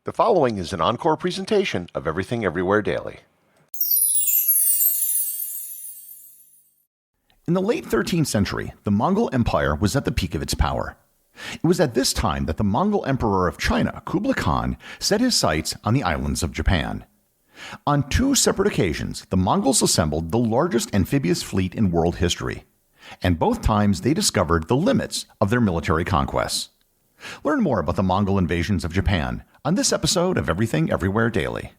The following is an encore presentation of Everything Everywhere Daily. In the late 13th century, the Mongol Empire was at the peak of its power. It was at this time that the Mongol Emperor of China, Kublai Khan, set his sights on the islands of Japan. On two separate occasions, the Mongols assembled the largest amphibious fleet in world history, and both times they discovered the limits of their military conquests. Learn more about the Mongol invasions of Japan on this episode of Everything Everywhere Daily.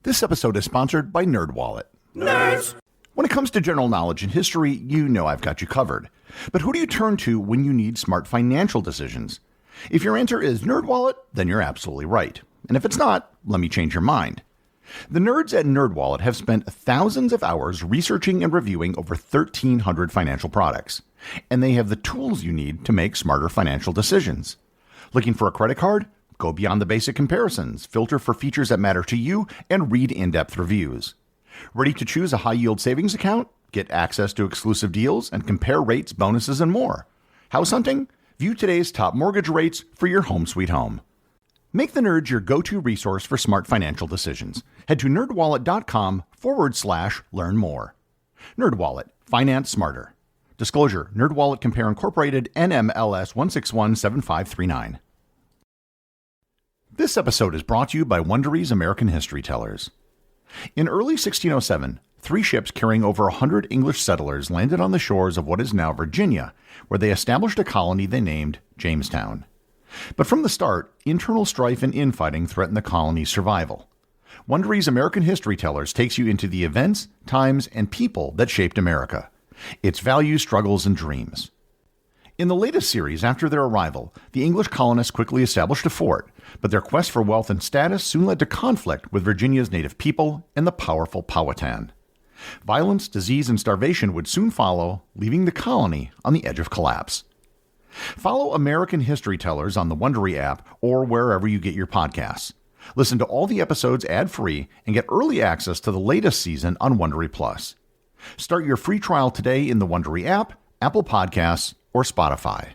This episode is sponsored by NerdWallet. Nerds! When it comes to general knowledge and history, you know I've got you covered. But who do you turn to when you need smart financial decisions? If your answer is NerdWallet, then you're absolutely right. And if it's not, let me change your mind. The nerds at NerdWallet have spent thousands of hours researching and reviewing over 1,300 financial products, and they have the tools you need to make smarter financial decisions. Looking for a credit card? Go beyond the basic comparisons, filter for features that matter to you, and read in-depth reviews. Ready to choose a high-yield savings account? Get access to exclusive deals and compare rates, bonuses, and more. House hunting? View today's top mortgage rates for your home sweet home. Make the Nerds your go-to resource for smart financial decisions. Head to nerdwallet.com/learn more. NerdWallet. Finance smarter. Disclosure: NerdWallet Compare Incorporated, NMLS 1617539. This episode is brought to you by Wondery's American History Tellers. In early 1607, 3 ships carrying over 100 English settlers landed on the shores of what is now Virginia, where they established a colony they named Jamestown. But from the start, internal strife and infighting threatened the colony's survival. Wondery's American History Tellers takes you into the events, times, and people that shaped America, its values, struggles, and dreams. In the latest series, after their arrival, the English colonists quickly established a fort, but their quest for wealth and status soon led to conflict with Virginia's native people and the powerful Powhatan. Violence, disease, and starvation would soon follow, leaving the colony on the edge of collapse. Follow American History Tellers on the Wondery app or wherever you get your podcasts. Listen to all the episodes ad-free and get early access to the latest season on Wondery Plus. Start your free trial today in the Wondery app, Apple Podcasts, or Spotify.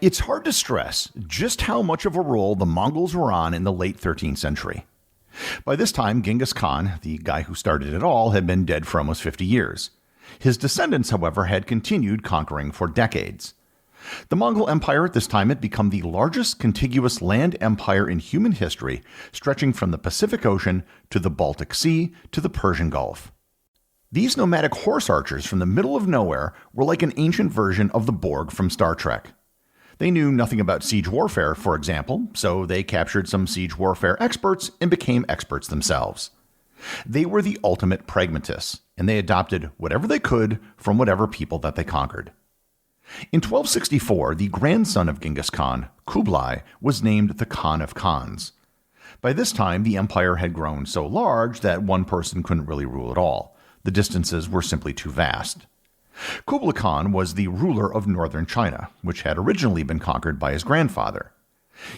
It's hard to stress just how much of a role the Mongols were on in the late 13th century. By this time, Genghis Khan, the guy who started it all, had been dead for almost 50 years. His descendants, however, had continued conquering for decades. The Mongol Empire at this time had become the largest contiguous land empire in human history, stretching from the Pacific Ocean to the Baltic Sea to the Persian Gulf. These nomadic horse archers from the middle of nowhere were like an ancient version of the Borg from Star Trek. They knew nothing about siege warfare, for example, so they captured some siege warfare experts and became experts themselves. They were the ultimate pragmatists, and they adopted whatever they could from whatever people that they conquered. In 1264, the grandson of Genghis Khan, Kublai, was named the Khan of Khans. By this time, the empire had grown so large that one person couldn't really rule it all. The distances were simply too vast. Kublai Khan was the ruler of northern China, which had originally been conquered by his grandfather.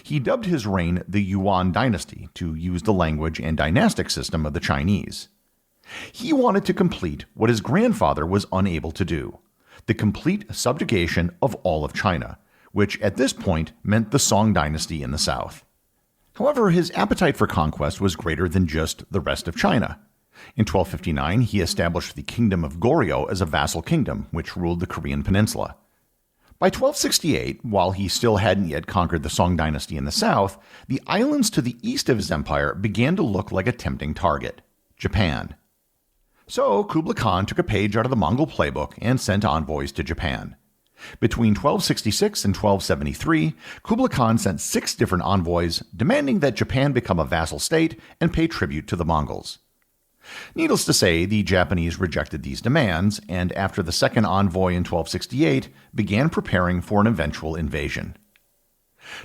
He dubbed his reign the Yuan dynasty to use the language and dynastic system of the Chinese. He wanted to complete what his grandfather was unable to do, the complete subjugation of all of China, which at this point meant the Song dynasty in the south. However, his appetite for conquest was greater than just the rest of China. In 1259, he established the Kingdom of Goryeo as a vassal kingdom, which ruled the Korean peninsula. By 1268, while he still hadn't yet conquered the Song dynasty in the south, the islands to the east of his empire began to look like a tempting target: Japan. So Kublai Khan took a page out of the Mongol playbook and sent envoys to Japan. Between 1266 and 1273, Kublai Khan sent 6 different envoys demanding that Japan become a vassal state and pay tribute to the Mongols. Needless to say, the Japanese rejected these demands, and after the second envoy in 1268, began preparing for an eventual invasion.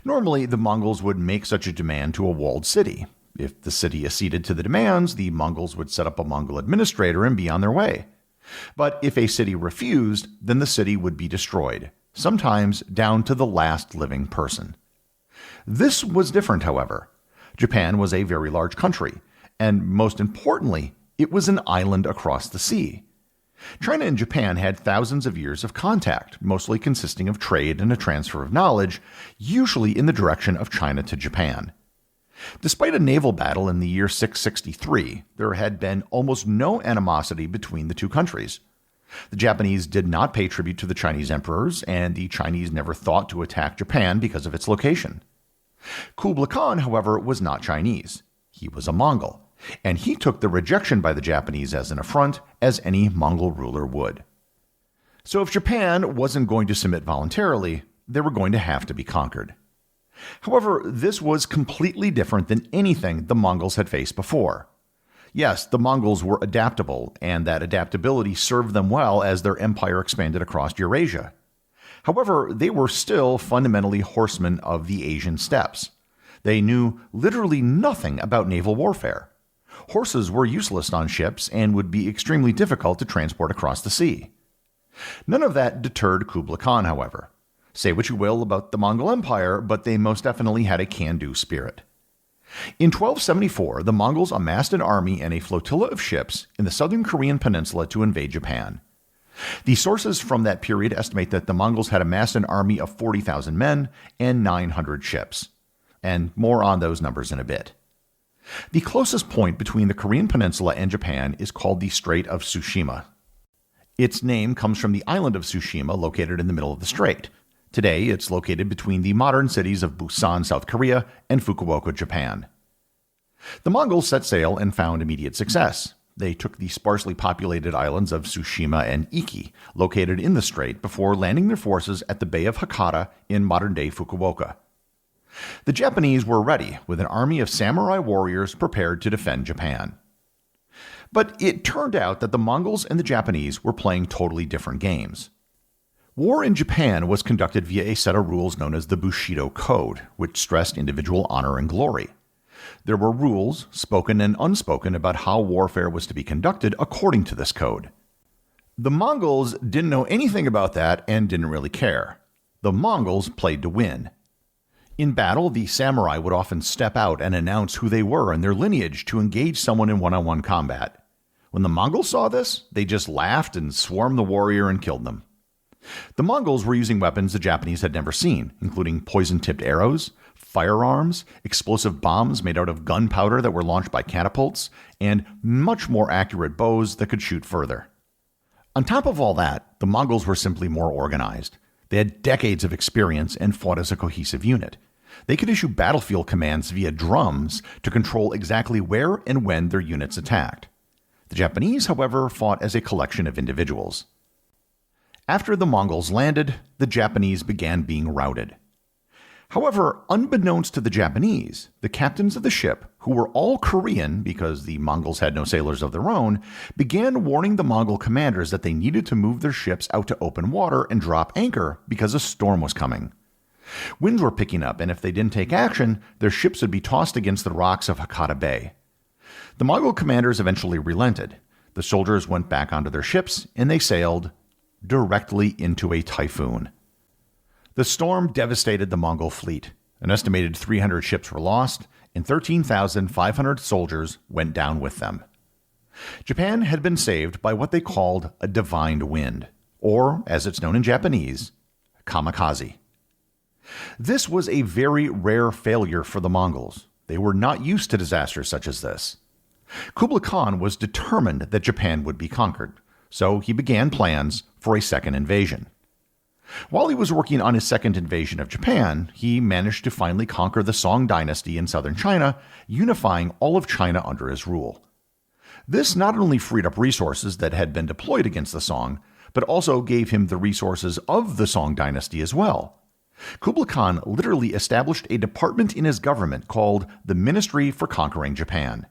Normally, the Mongols would make such a demand to a walled city. If the city acceded to the demands, the Mongols would set up a Mongol administrator and be on their way. But if a city refused, then the city would be destroyed, sometimes down to the last living person. This was different, however. Japan was a very large country, and most importantly, it was an island across the sea. China and Japan had thousands of years of contact, mostly consisting of trade and a transfer of knowledge, usually in the direction of China to Japan. Despite a naval battle in the year 663, there had been almost no animosity between the two countries. The Japanese did not pay tribute to the Chinese emperors, and the Chinese never thought to attack Japan because of its location. Kublai Khan, however, was not Chinese. He was a Mongol, and he took the rejection by the Japanese as an affront, as any Mongol ruler would. So if Japan wasn't going to submit voluntarily, they were going to have to be conquered. However, this was completely different than anything the Mongols had faced before. Yes, the Mongols were adaptable, and that adaptability served them well as their empire expanded across Eurasia. However, they were still fundamentally horsemen of the Asian steppes. They knew literally nothing about naval warfare. Horses were useless on ships and would be extremely difficult to transport across the sea. None of that deterred Kublai Khan, however. Say what you will about the Mongol Empire, but they most definitely had a can-do spirit. In 1274, the Mongols amassed an army and a flotilla of ships in the southern Korean peninsula to invade Japan. The sources from that period estimate that the Mongols had amassed an army of 40,000 men and 900 ships. And more on those numbers in a bit. The closest point between the Korean peninsula and Japan is called the Strait of Tsushima. Its name comes from the island of Tsushima located in the middle of the strait. Today, it's located between the modern cities of Busan, South Korea, and Fukuoka, Japan. The Mongols set sail and found immediate success. They took the sparsely populated islands of Tsushima and Iki, located in the strait, before landing their forces at the Bay of Hakata in modern-day Fukuoka. The Japanese were ready, with an army of samurai warriors prepared to defend Japan. But it turned out that the Mongols and the Japanese were playing totally different games. War in Japan was conducted via a set of rules known as the Bushido Code, which stressed individual honor and glory. There were rules, spoken and unspoken, about how warfare was to be conducted according to this code. The Mongols didn't know anything about that and didn't really care. The Mongols played to win. In battle, the samurai would often step out and announce who they were and their lineage to engage someone in one-on-one combat. When the Mongols saw this, they just laughed and swarmed the warrior and killed them. The Mongols were using weapons the Japanese had never seen, including poison-tipped arrows, firearms, explosive bombs made out of gunpowder that were launched by catapults, and much more accurate bows that could shoot further. On top of all that, the Mongols were simply more organized. They had decades of experience and fought as a cohesive unit. They could issue battlefield commands via drums to control exactly where and when their units attacked. The Japanese, however, fought as a collection of individuals. After the Mongols landed, the Japanese began being routed. However, unbeknownst to the Japanese, the captains of the ship, who were all Korean because the Mongols had no sailors of their own, began warning the Mongol commanders that they needed to move their ships out to open water and drop anchor because a storm was coming. Winds were picking up, and if they didn't take action, their ships would be tossed against the rocks of Hakata Bay. The Mongol commanders eventually relented. The soldiers went back onto their ships, and they sailed directly into a typhoon. The storm devastated the Mongol fleet. An estimated 300 ships were lost, and 13,500 soldiers went down with them. Japan had been saved by what they called a divine wind, or, as it's known in Japanese, kamikaze. This was a very rare failure for the Mongols. They were not used to disasters such as this. Kublai Khan was determined that Japan would be conquered, so he began plans for a second invasion. While he was working on his second invasion of Japan, he managed to finally conquer the Song dynasty in southern China, unifying all of China under his rule. This not only freed up resources that had been deployed against the Song, but also gave him the resources of the Song dynasty as well. Kublai Khan literally established a department in his government called the Ministry for Conquering Japan.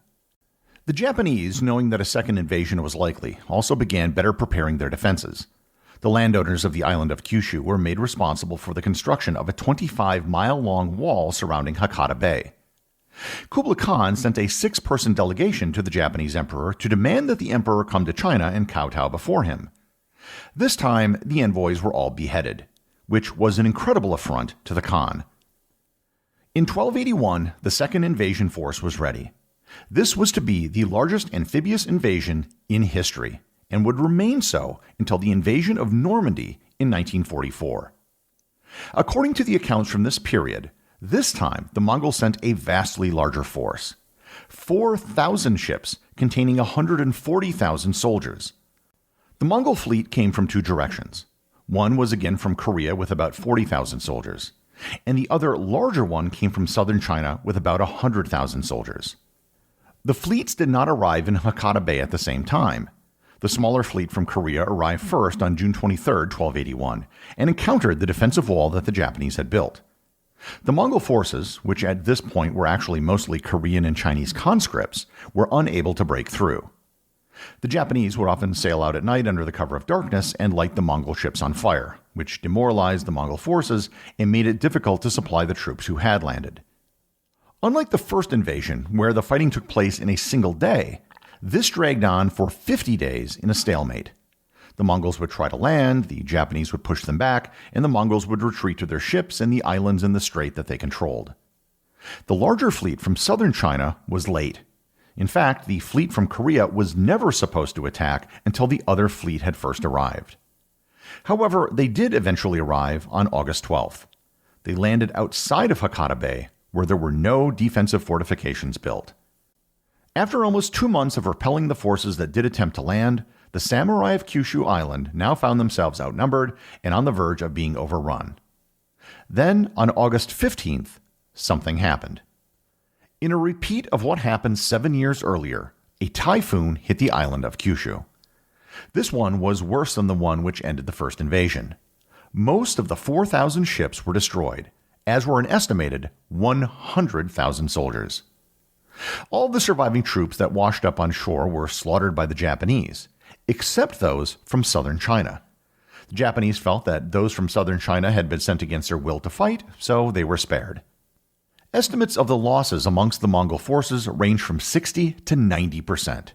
The Japanese, knowing that a second invasion was likely, also began better preparing their defenses. The landowners of the island of Kyushu were made responsible for the construction of a 25-mile-long wall surrounding Hakata Bay. Kublai Khan sent a 6-person delegation to the Japanese emperor to demand that the emperor come to China and kowtow before him. This time, the envoys were all beheaded, which was an incredible affront to the Khan. In 1281, the second invasion force was ready. This was to be the largest amphibious invasion in history, and would remain so until the invasion of Normandy in 1944. According to the accounts from this period, this time the Mongols sent a vastly larger force. 4,000 ships containing 140,000 soldiers. The Mongol fleet came from two directions. One was again from Korea with about 40,000 soldiers, and the other larger one came from southern China with about 100,000 soldiers. The fleets did not arrive in Hakata Bay at the same time. The smaller fleet from Korea arrived first on June 23, 1281, and encountered the defensive wall that the Japanese had built. The Mongol forces, which at this point were actually mostly Korean and Chinese conscripts, were unable to break through. The Japanese would often sail out at night under the cover of darkness and light the Mongol ships on fire, which demoralized the Mongol forces and made it difficult to supply the troops who had landed. Unlike the first invasion, where the fighting took place in a single day, this dragged on for 50 days in a stalemate. The Mongols would try to land, the Japanese would push them back, and the Mongols would retreat to their ships and the islands in the strait that they controlled. The larger fleet from southern China was late. In fact, the fleet from Korea was never supposed to attack until the other fleet had first arrived. However, they did eventually arrive on August 12th. They landed outside of Hakata Bay, where there were no defensive fortifications built. After almost 2 months of repelling the forces that did attempt to land, the samurai of Kyushu Island now found themselves outnumbered and on the verge of being overrun. Then, on August 15th, something happened. In a repeat of what happened 7 years earlier, a typhoon hit the island of Kyushu. This one was worse than the one which ended the first invasion. Most of the 4,000 ships were destroyed, as were an estimated 100,000 soldiers. All the surviving troops that washed up on shore were slaughtered by the Japanese, except those from southern China. The Japanese felt that those from southern China had been sent against their will to fight, so they were spared. Estimates of the losses amongst the Mongol forces range from 60 to 90%.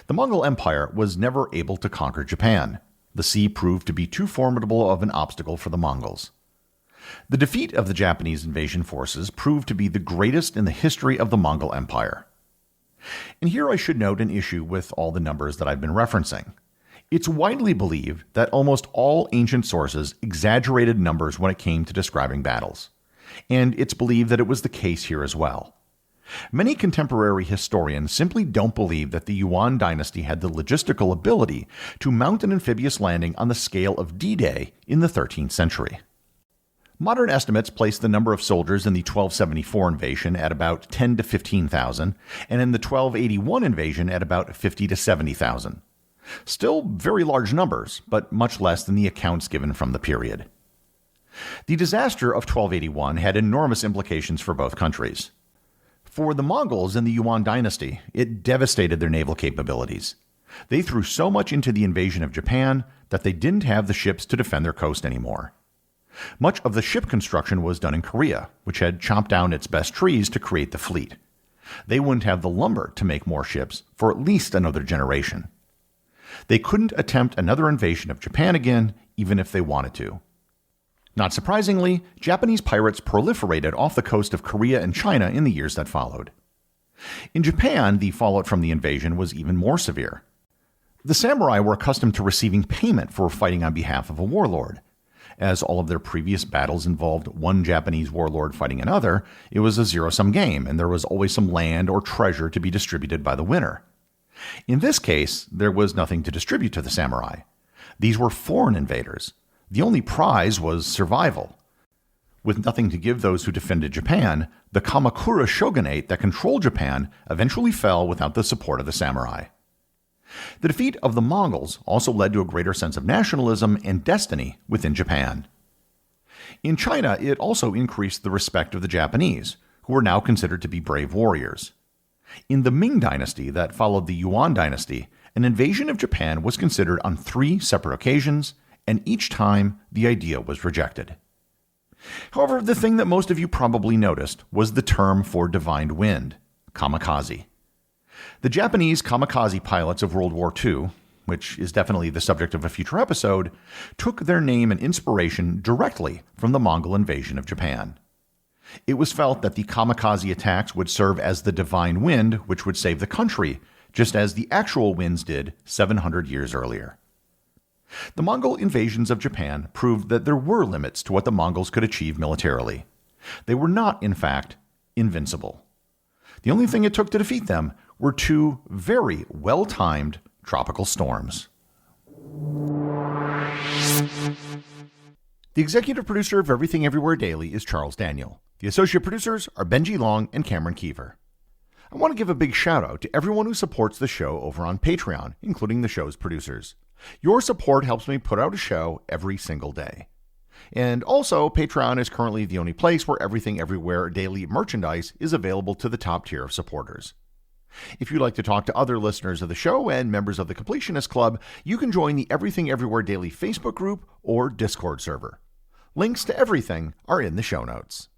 The Mongol Empire was never able to conquer Japan. The sea proved to be too formidable of an obstacle for the Mongols. The defeat of the Japanese invasion forces proved to be the greatest in the history of the Mongol Empire. And here I should note an issue with all the numbers that I've been referencing. It's widely believed that almost all ancient sources exaggerated numbers when it came to describing battles. And it's believed that it was the case here as well. Many contemporary historians simply don't believe that the Yuan dynasty had the logistical ability to mount an amphibious landing on the scale of D-Day in the 13th century. Modern estimates place the number of soldiers in the 1274 invasion at about 10 to 15,000, and in the 1281 invasion at about 50 to 70,000. Still very large numbers, but much less than the accounts given from the period. The disaster of 1281 had enormous implications for both countries. For the Mongols in the Yuan dynasty, it devastated their naval capabilities. They threw so much into the invasion of Japan that they didn't have the ships to defend their coast anymore. Much of the ship construction was done in Korea, which had chopped down its best trees to create the fleet. They wouldn't have the lumber to make more ships for at least another generation. They couldn't attempt another invasion of Japan again, even if they wanted to. Not surprisingly, Japanese pirates proliferated off the coast of Korea and China in the years that followed. In Japan, the fallout from the invasion was even more severe. The samurai were accustomed to receiving payment for fighting on behalf of a warlord. As all of their previous battles involved one Japanese warlord fighting another, it was a zero-sum game, and there was always some land or treasure to be distributed by the winner. In this case, there was nothing to distribute to the samurai. These were foreign invaders. The only prize was survival. With nothing to give those who defended Japan, the Kamakura shogunate that controlled Japan eventually fell without the support of the samurai. The defeat of the Mongols also led to a greater sense of nationalism and destiny within Japan. In China, it also increased the respect of the Japanese, who were now considered to be brave warriors. In the Ming dynasty that followed the Yuan dynasty, an invasion of Japan was considered on 3 separate occasions, and each time the idea was rejected. However, the thing that most of you probably noticed was the term for divine wind, kamikaze. The Japanese kamikaze pilots of World War II, which is definitely the subject of a future episode, took their name and inspiration directly from the Mongol invasion of Japan. It was felt that the kamikaze attacks would serve as the divine wind which would save the country, just as the actual winds did 700 years earlier. The Mongol invasions of Japan proved that there were limits to what the Mongols could achieve militarily. They were not, in fact, invincible. The only thing it took to defeat them were two very well-timed tropical storms. The executive producer of Everything Everywhere Daily is Charles Daniel. The associate producers are Benji Long and Cameron Kieffer. I want to give a big shout out to everyone who supports the show over on Patreon, including the show's producers. Your support helps me put out a show every single day. And also, Patreon is currently the only place where Everything Everywhere Daily merchandise is available to the top tier of supporters. If you'd like to talk to other listeners of the show and members of the Completionist Club, you can join the Everything Everywhere Daily Facebook group or Discord server. Links to everything are in the show notes.